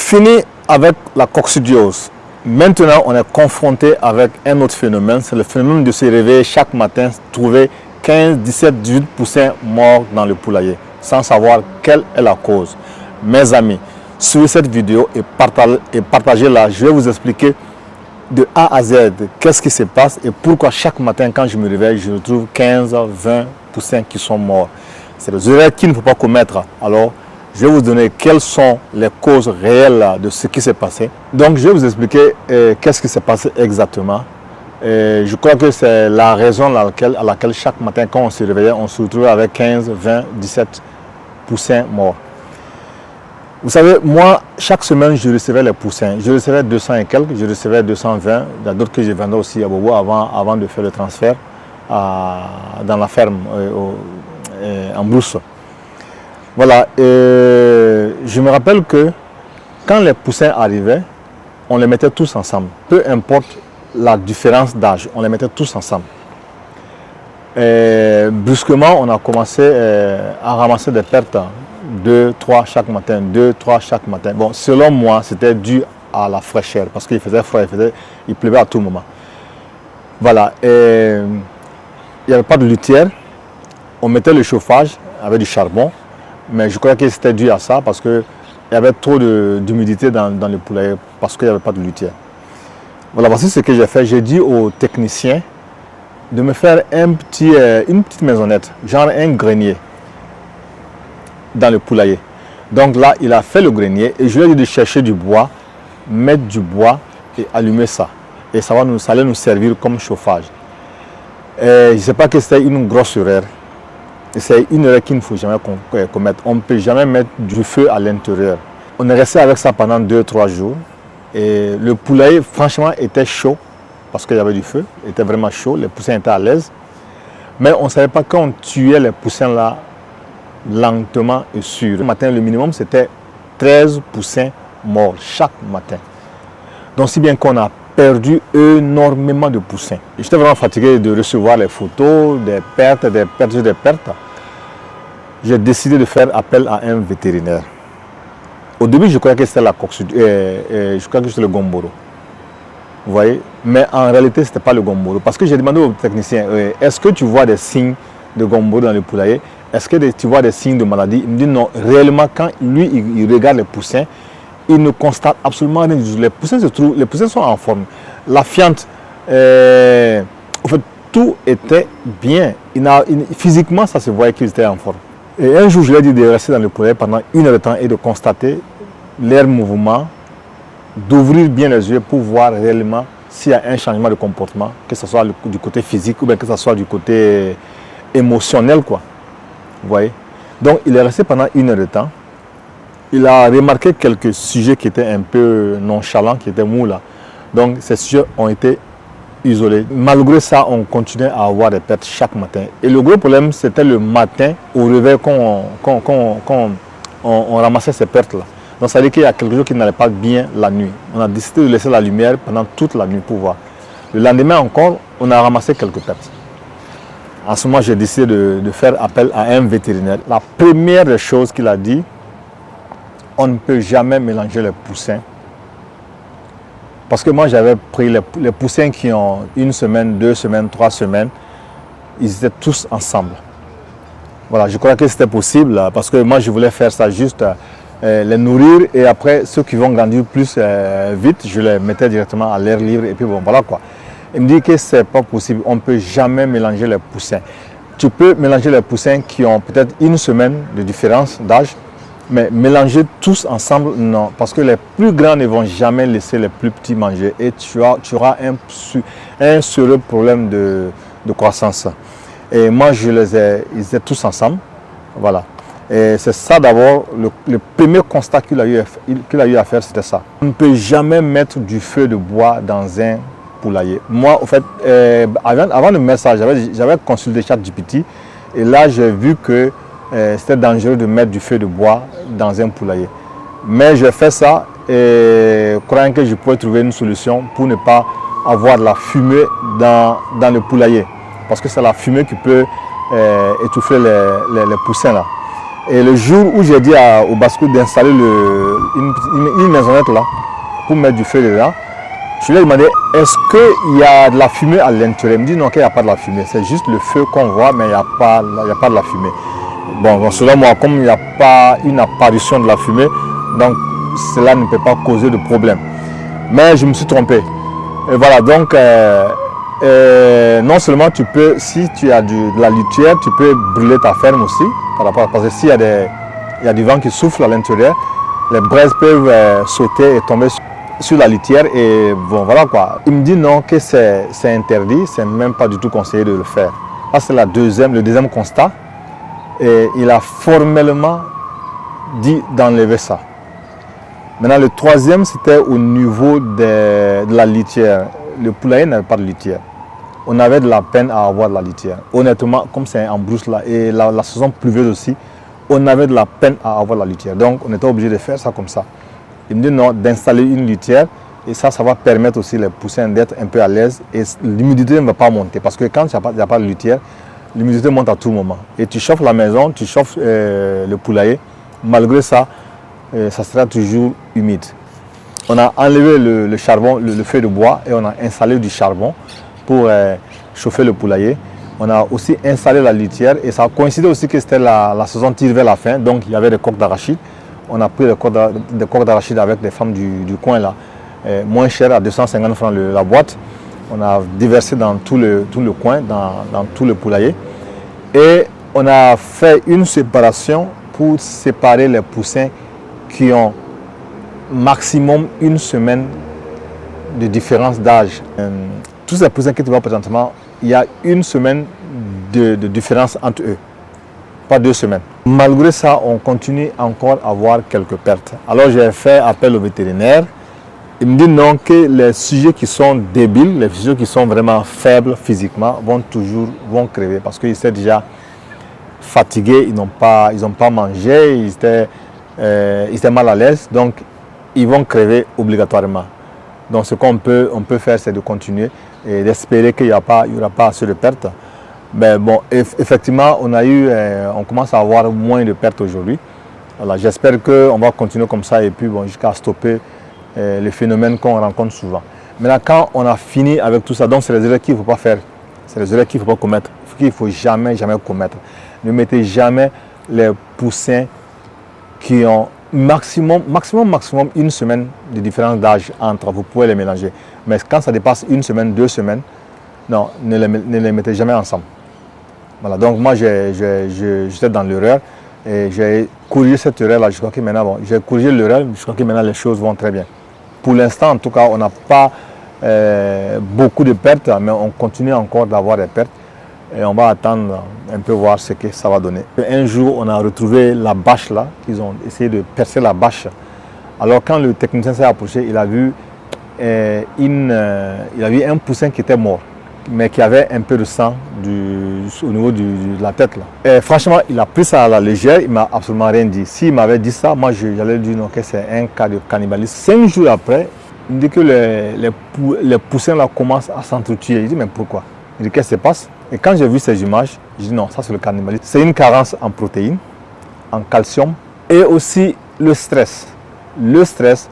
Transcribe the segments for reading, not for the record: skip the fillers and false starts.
Fini avec la coccidiose. Maintenant, on est confronté avec un autre phénomène. C'est le phénomène de se réveiller chaque matin, trouver 15, 17, 18 poussins morts dans le poulailler, sans savoir quelle est la cause. Mes amis, suivez cette vidéo et partagez-la. Je vais vous expliquer de A à Z qu'est-ce qui se passe et pourquoi chaque matin, quand je me réveille, je retrouve 15, 20 poussins qui sont morts. C'est des erreurs qu'il ne faut pas commettre. Alors, je vais vous donner quelles sont les causes réelles de ce qui s'est passé. Donc, je vais vous expliquer qu'est-ce qui s'est passé exactement. Je crois que c'est la raison à laquelle chaque matin, quand on se réveillait, on se retrouvait avec 15, 20, 17 poussins morts. Vous savez, moi, chaque semaine, je recevais les poussins. Je recevais 200 et quelques, je recevais 220. Il y a d'autres que je vendais aussi à Bobo avant de faire le transfert dans la ferme en brousse. Voilà, je me rappelle que quand les poussins arrivaient, on les mettait tous ensemble. Peu importe la différence d'âge, on les mettait tous ensemble. Brusquement, on a commencé à ramasser des pertes, 2, 3 chaque matin, 2, 3 chaque matin. Bon, selon moi, c'était dû à la fraîcheur, parce qu'il faisait froid, il pleuvait à tout moment. Voilà, il n'y avait pas de litière, on mettait le chauffage avec du charbon. Mais je crois que c'était dû à ça parce qu'il y avait trop d'humidité dans le poulailler parce qu'il n'y avait pas de litière. Voilà, voici ce que j'ai fait. J'ai dit aux techniciens de me faire une petite maisonnette, genre un grenier dans le poulailler. Donc là, il a fait le grenier et je lui ai dit de chercher du bois, mettre du bois et allumer ça. Et ça allait nous servir comme chauffage. Je ne sais pas que c'était une grosse erreur. C'est une erreur qu'il ne faut jamais commettre. On ne peut jamais mettre du feu à l'intérieur. On est resté avec ça pendant 2-3 jours. Et le poulailler, franchement, était chaud parce qu'il y avait du feu. Il était vraiment chaud. Les poussins étaient à l'aise. Mais on ne savait pas quand on tuait les poussins là, lentement et sûr. Le matin, le minimum, c'était 13 poussins morts chaque matin. Donc, si bien qu'on a perdu énormément de poussins. J'étais vraiment fatigué de recevoir les photos, des pertes. J'ai décidé de faire appel à un vétérinaire. Au début, je croyais que c'était la coccidiose, je croyais que c'était le gomboro. Vous voyez? Mais en réalité, ce n'était pas le gomboro. Parce que j'ai demandé au technicien, est-ce que tu vois des signes de gomboro dans le poulailler? Est-ce que tu vois des signes de maladie? Il me dit non. Réellement, quand lui, il regarde les poussins, il ne constate absolument rien. Les poussins sont en forme. La fiente, en fait, tout était bien. Physiquement, ça se voyait qu'ils étaient en forme. Et un jour, je lui ai dit de rester dans le poulailler pendant 1 heure de temps et de constater leur mouvement, d'ouvrir bien les yeux pour voir réellement s'il y a un changement de comportement, que ce soit du côté physique ou bien que ce soit du côté émotionnel, quoi. Vous voyez? Donc, il est resté pendant 1 heure de temps. Il a remarqué quelques sujets qui étaient un peu nonchalants, qui étaient mous là. Donc ces sujets ont été isolés. Malgré ça, on continuait à avoir des pertes chaque matin. Et le gros problème, c'était le matin au réveil quand on ramassait ces pertes là. Donc ça veut dire qu'il y a quelque chose qui n'allait pas bien la nuit. On a décidé de laisser la lumière pendant toute la nuit pour voir. Le lendemain encore, on a ramassé quelques pertes. En ce moment, j'ai décidé de faire appel à un vétérinaire. La première des choses qu'il a dit, on ne peut jamais mélanger les poussins. Parce que moi, j'avais pris les poussins qui ont 1 semaine, 2 semaines, 3 semaines. Ils étaient tous ensemble. Voilà, je crois que c'était possible parce que moi, je voulais faire ça juste, les nourrir. Et après, ceux qui vont grandir plus vite, je les mettais directement à l'air libre. Et puis bon, voilà quoi. Il me dit que ce n'est pas possible. On ne peut jamais mélanger les poussins. Tu peux mélanger les poussins qui ont peut-être 1 semaine de différence d'âge. Mais mélanger tous ensemble, non. Parce que les plus grands ne vont jamais laisser les plus petits manger. Et tu auras un sérieux problème de croissance. Et moi, ils étaient tous ensemble. Voilà. Et c'est ça d'abord, le premier constat qu'il a eu à faire, c'était ça. On ne peut jamais mettre du feu de bois dans un poulailler. Moi, en fait, avant de mettre ça, j'avais consulté ChatGPT. Et là, j'ai vu que c'était dangereux de mettre du feu de bois dans un poulailler. Mais j'ai fait ça et croyant que je pouvais trouver une solution pour ne pas avoir de la fumée dans le poulailler. Parce que c'est la fumée qui peut étouffer les poussins là. Et le jour où j'ai dit au basse-cour d'installer une maisonnette là, pour mettre du feu dedans, je lui ai demandé, est-ce qu'il y a de la fumée à l'intérieur? Il me dit non, qu'il n'y a pas de la fumée. C'est juste le feu qu'on voit, mais il n'y a pas de la fumée. Bon, selon moi, comme il n'y a pas une apparition de la fumée, donc cela ne peut pas causer de problème. Mais je me suis trompé. Et voilà, donc non seulement tu peux, si tu as de la litière, tu peux brûler ta ferme aussi, parce que s'il y a du vent qui souffle à l'intérieur, les braises peuvent sauter et tomber sur la litière et bon voilà quoi. Il me dit non, que c'est interdit, c'est même pas du tout conseillé de le faire. Ça c'est le deuxième constat. Et il a formellement dit d'enlever ça. Maintenant le troisième c'était au niveau de la litière. Le poulailler n'avait pas de litière. On avait de la peine à avoir de la litière. Honnêtement, comme c'est en brousse là, et la saison pluvieuse aussi, on avait de la peine à avoir de la litière. Donc on était obligé de faire ça comme ça. Il me dit non, d'installer une litière et ça va permettre aussi les poussins d'être un peu à l'aise et l'humidité ne va pas monter parce que quand il n'y a pas de litière, l'humidité monte à tout moment. Et tu chauffes la maison, tu chauffes le poulailler, malgré ça, ça sera toujours humide. On a enlevé le charbon, le feu de bois et on a installé du charbon pour chauffer le poulailler. On a aussi installé la litière et ça a coïncidé aussi que c'était la saison tire vers la fin, donc il y avait des coques d'arachide. On a pris des coques d'arachide avec les femmes du coin là, moins cher à 250 francs la boîte. On a déversé dans tout le coin, dans tout le poulailler. Et on a fait une séparation pour séparer les poussins qui ont maximum une semaine de différence d'âge. Tous ces poussins que tu vois présentement, il y a une semaine de différence entre eux. Pas 2 semaines. Malgré ça, on continue encore à avoir quelques pertes. Alors j'ai fait appel au vétérinaire. Il me dit non, que les sujets qui sont débiles, les sujets qui sont vraiment faibles physiquement vont crever parce qu'ils étaient déjà fatigués, ils n'ont pas mangé, ils étaient mal à l'aise, donc ils vont crever obligatoirement. Donc ce qu'on peut faire, c'est de continuer et d'espérer qu'il n'y aura pas assez de pertes. Mais bon, effectivement, on commence à avoir moins de pertes aujourd'hui. Voilà, j'espère qu'on va continuer comme ça et puis bon, jusqu'à stopper les phénomènes qu'on rencontre souvent. Maintenant, quand on a fini avec tout ça, donc c'est les erreurs qu'il ne faut pas faire. C'est les erreurs qu'il ne faut pas commettre, qu'il ne faut jamais commettre. Ne mettez jamais les poussins qui ont maximum une semaine de différence d'âge entre, vous pouvez les mélanger. Mais quand ça dépasse une semaine, 2 semaines, non, ne les mettez jamais ensemble. Voilà, donc moi j'étais dans l'erreur et j'ai corrigé cette erreur là. Je crois que maintenant, bon, j'ai corrigé l'erreur, je crois que maintenant les choses vont très bien. Pour l'instant, en tout cas, on n'a pas beaucoup de pertes, mais on continue encore d'avoir des pertes et on va attendre un peu voir ce que ça va donner. Un jour, on a retrouvé la bâche là, ils ont essayé de percer la bâche. Alors quand le technicien s'est approché, il a vu un poussin qui était mort, mais qui avait un peu de sang au niveau de la tête là. Et franchement, il a pris ça à la légère, il m'a absolument rien dit. S'il m'avait dit ça, moi j'allais dire non, que c'est un cas de cannibalisme. 5 jours après, il me dit que les poussins là commencent à s'entretuer. Je dis mais pourquoi? Il dit qu'est-ce qui se passe? Et quand j'ai vu ces images, je dis non, ça c'est le cannibalisme. C'est une carence en protéines, en calcium et aussi le stress. Le stress,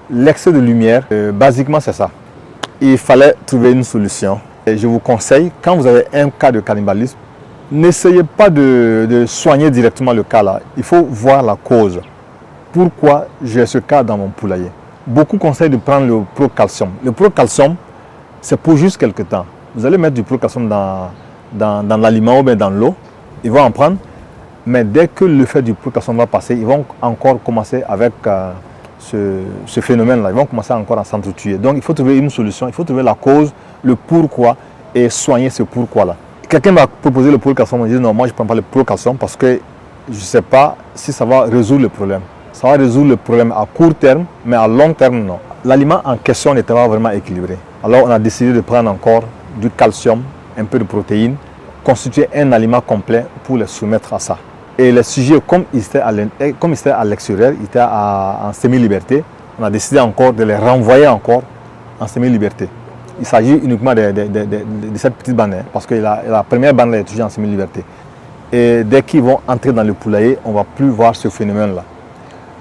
l'excès de lumière, basiquement c'est ça. Il fallait trouver une solution. Et je vous conseille, quand vous avez un cas de cannibalisme, n'essayez pas de soigner directement le cas là. Il faut voir la cause. Pourquoi j'ai ce cas dans mon poulailler? Beaucoup conseillent de prendre le procalcium. Le procalcium, c'est pour juste quelques temps. Vous allez mettre du procalcium dans l'aliment ou bien dans l'eau. Ils vont en prendre. Mais dès que le fait du procalcium va passer, ils vont encore commencer avec ce phénomène-là. Ils vont commencer encore à s'entretuer. Donc il faut trouver une solution, il faut trouver la cause, le pourquoi et soigner ce pourquoi-là. Quelqu'un m'a proposé le procalcium, je dis non, moi je ne prends pas le procalcium parce que je ne sais pas si ça va résoudre le problème. Ça va résoudre le problème à court terme, mais à long terme, non. L'aliment en question n'était pas vraiment équilibré. Alors on a décidé de prendre encore du calcium, un peu de protéines, constituer un aliment complet pour les soumettre à ça. Et les sujets, comme ils étaient à l'extérieur, ils étaient en semi-liberté, on a décidé encore de les renvoyer encore en semi-liberté. Il s'agit uniquement de cette petite bande, parce que la première bande est toujours en semi-liberté. Et dès qu'ils vont entrer dans le poulailler, on ne va plus voir ce phénomène-là.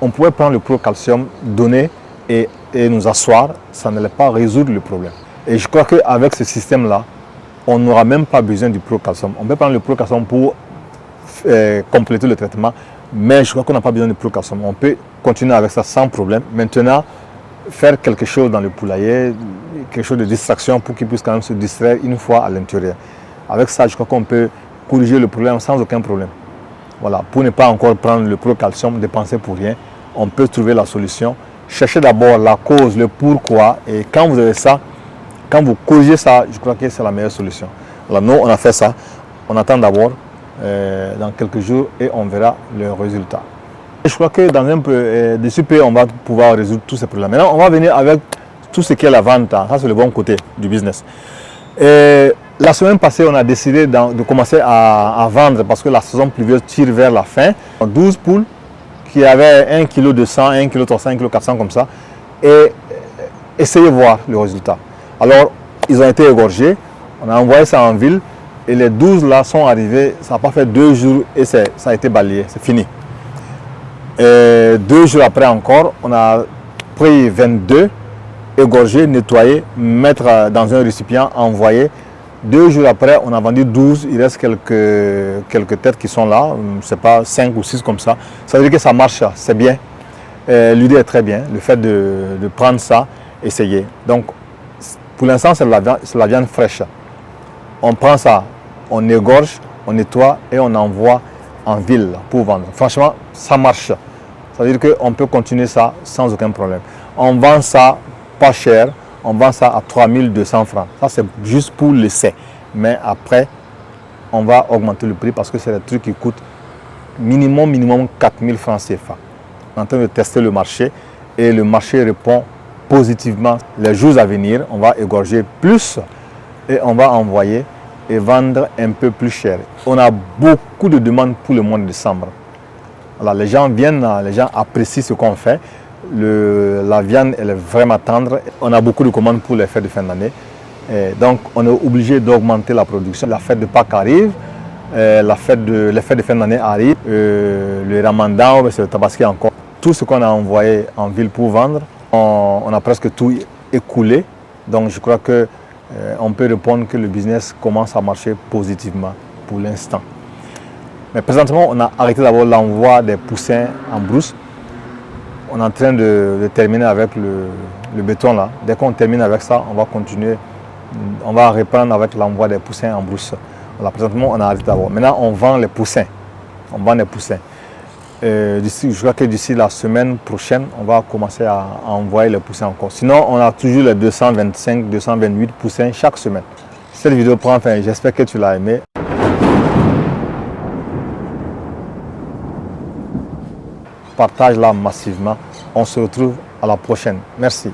On pourrait prendre le procalcium, donner et nous asseoir, ça n'allait pas résoudre le problème. Et je crois qu'avec ce système-là, on n'aura même pas besoin du procalcium. On peut prendre le procalcium pour compléter le traitement, mais je crois qu'on n'a pas besoin de procalcium. On peut continuer avec ça sans problème. Maintenant, faire quelque chose dans le poulailler, quelque chose de distraction pour qu'ils puissent quand même se distraire une fois à l'intérieur. Avec ça, je crois qu'on peut corriger le problème sans aucun problème. Voilà, pour ne pas encore prendre le procalcium, dépenser pour rien, on peut trouver la solution. Cherchez d'abord la cause, le pourquoi, et quand vous avez ça, quand vous corrigez ça, je crois que c'est la meilleure solution. Alors nous, on a fait ça. On attend d'abord dans quelques jours et on verra le résultat. Je crois que dans un peu, d'ici peu, on va pouvoir résoudre tous ces problèmes. Maintenant, on va venir avec tout ce qui est la vente. Ça, c'est le bon côté du business. Et la semaine passée, on a décidé de commencer à vendre parce que la saison pluvieuse tire vers la fin. 12 poules qui avaient 1 kg de sang, 1 kg 300, 1 kg 400 comme ça. Et essayez de voir le résultat. Alors, ils ont été égorgés. On a envoyé ça en ville. Et les 12 là sont arrivés. Ça n'a pas fait 2 jours et ça a été balayé. C'est fini. Et 2 jours après encore, on a pris 22, égorgés, nettoyés, mettre dans un récipient, envoyé. 2 jours après, on a vendu 12. Il reste quelques têtes qui sont là. Je ne sais pas, 5 ou 6 comme ça. Ça veut dire que ça marche, c'est bien. L'idée est très bien. Le fait de prendre ça, essayer. Donc, pour l'instant, c'est la viande fraîche. On prend ça, on égorge, on nettoie et on envoie en ville pour vendre. Franchement, ça marche. Ça veut dire qu'on peut continuer ça sans aucun problème. On vend ça pas cher, on vend ça à 3200 francs. Ça, c'est juste pour l'essai. Mais après, on va augmenter le prix parce que c'est des trucs qui coûtent minimum 4000 francs CFA. On est en train de tester le marché et le marché répond positivement. Les jours à venir, on va égorger plus et on va envoyer et vendre un peu plus cher. On a beaucoup de demandes pour le mois de décembre. Alors, les gens viennent, les gens apprécient ce qu'on fait. La viande, elle est vraiment tendre. On a beaucoup de commandes pour les fêtes de fin d'année. Donc, on est obligé d'augmenter la production. La fête de Pâques arrive, les fêtes de fin d'année arrivent, le Ramadan, c'est le Tabaski encore. Tout ce qu'on a envoyé en ville pour vendre, on a presque tout écoulé. Donc, je crois que on peut répondre que le business commence à marcher positivement pour l'instant. Mais présentement, on a arrêté d'abord l'envoi des poussins en brousse. On est en train de terminer avec le béton là. Dès qu'on termine avec ça, on va continuer. On va reprendre avec l'envoi des poussins en brousse. Là, présentement, on a arrêté d'abord. Maintenant, on vend les poussins. On vend les poussins. Je crois que d'ici la semaine prochaine, on va commencer à envoyer les poussins encore. Sinon, on a toujours les 225, 228 poussins chaque semaine. Cette vidéo prend fin. J'espère que tu l'as aimé. Partage-la massivement. On se retrouve à la prochaine. Merci.